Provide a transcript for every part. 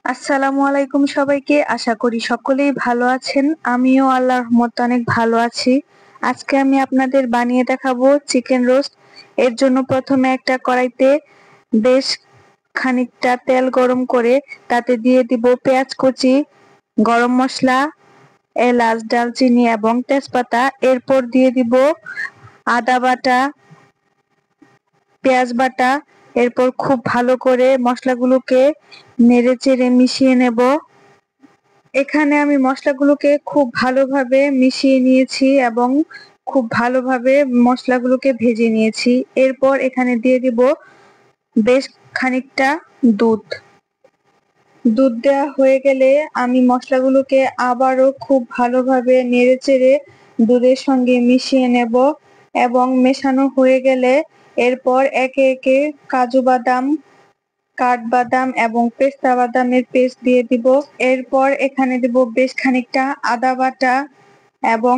আসসালামু আলাইকুম সবাইকে। আশা করি সকলেই ভালো আছেন। আমিও আল্লাহর রহমতে অনেক ভালো আছি। আজকে আমি আপনাদের বানিয়ে দেখাবো চিকেন রোস্ট। এর জন্য প্রথমে একটা কড়াইতে বেশ খানিকটা তেল গরম করে তাতে দিয়ে দিব পেঁয়াজ কুচি, গরম মশলা, এলাচ, দারচিনি এবং তেজপাতা। এরপর দিয়ে দিব আদা বাটা, পেঁয়াজ বাটা। এরপর খুব ভালো করে মশলাগুলোকে নেড়েচেড়ে মিশিয়ে নেব। এখানে আমি মশলাগুলোকে খুব ভালোভাবে মিশিয়ে নিয়েছি এবং খুব ভালোভাবে মশলাগুলোকে ভেজে নিয়েছি। এরপর এখানে দিয়ে দিব বেশ খানিকটা দুধ। দুধ দেওয়া হয়ে গেলে আমি মশলাগুলোকে আবারও খুব ভালোভাবে নেড়েচেড়ে দুধের সঙ্গে মিশিয়ে নেব এবং মেশানো হয়ে গেলে এরপর একে একে কাজু বাদাম, কাঠবাদাম এবং পেস্তা বাদামের পেস্ট দিয়ে দিব। এরপর এখানে দিব বেশ খানিকটা আদা বাটা এবং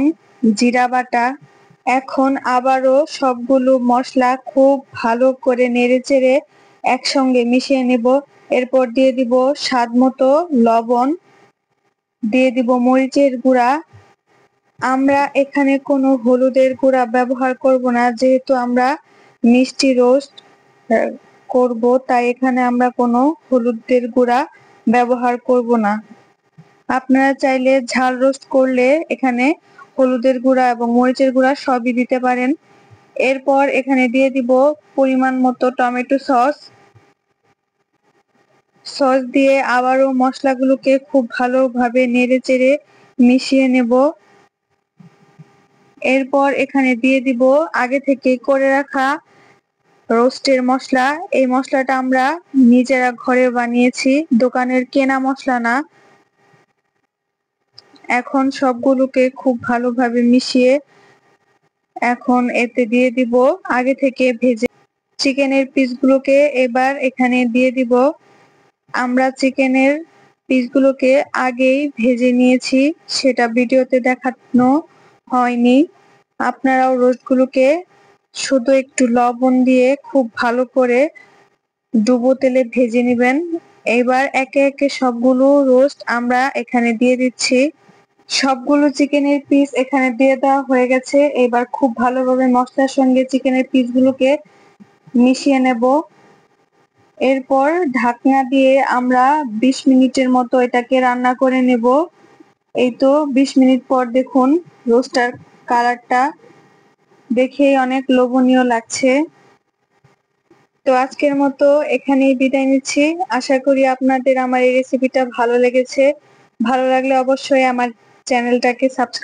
জিরা বাটা। এখন আবারও সবগুলো মশলা খুব ভালো করে নেড়েচেড়ে একসঙ্গে মিশিয়ে নেব। এরপর দিয়ে দিব স্বাদ মতো লবণ, দিয়ে দিব মরিচের গুঁড়া। আমরা এখানে কোনো হলুদের গুঁড়া ব্যবহার করব না, যেহেতু আমরা মিষ্টি রোস্ট করব, তাই এখানে আমরা কোনো হলুদের গুঁড়া ব্যবহার করব না। আপনারা চাইলে ঝাল রোস্ট করলে এখানে হলুদের গুঁড়া এবং মরিচের গুঁড়া সবই দিতে পারেন। এরপর এখানে দিয়ে দিব পরিমাণ মতো টমেটো সস দিয়ে আবারও মশলাগুলোকে খুব ভালোভাবে নেড়েচেড়ে মিশিয়ে নেব। এরপর এখানে দিয়ে দিব আগে থেকে করে রাখা রোস্টের মশলা। এই মশলাটা আমরা নিজেরা ঘরে বানিয়েছি, দোকানের কেনা মশলা না। এখন সবগুলোকে খুব ভালোভাবে মিশিয়ে এখন এতে দিয়ে দিব আগে থেকে ভেজে চিকেনের পিসগুলোকে। এবার এখানে দিয়ে দিব। আমরা চিকেনের পিসগুলোকে আগেই ভেজে নিয়েছি, সেটা ভিডিওতে দেখানো হয়নি। আপনারাও রোস্টগুলোকে শুধু একটু লবণ দিয়ে খুব ভালো করে ডুবো তেলে ভেজে নেবেন। এবার একে একে সবগুলো রোস্ট আমরা এখানে দিয়ে দিচ্ছি। সবগুলো চিকেনের পিস এখানে দিয়ে দেওয়া হয়ে গেছে। এবার খুব ভালোভাবে মশলার সঙ্গে চিকেনের পিসগুলোকে মিশিয়ে নেব। এরপর ঢাকনা দিয়ে আমরা 20 মিনিটের মতো এটাকে রান্না করে নেব। এই তো 20 মিনিট পর দেখুন রোস্টার কালারটা দেখেই অনেক লোভনীয় লাগছে। তো আজকের মতো এখানেই বিদায় নিচ্ছি। আশা করি আপনাদের আমার এই রেসিপিটা ভালো লেগেছে। ভালো লাগলে অবশ্যই আমার চ্যানেলটাকে সাবস্ক্রাইব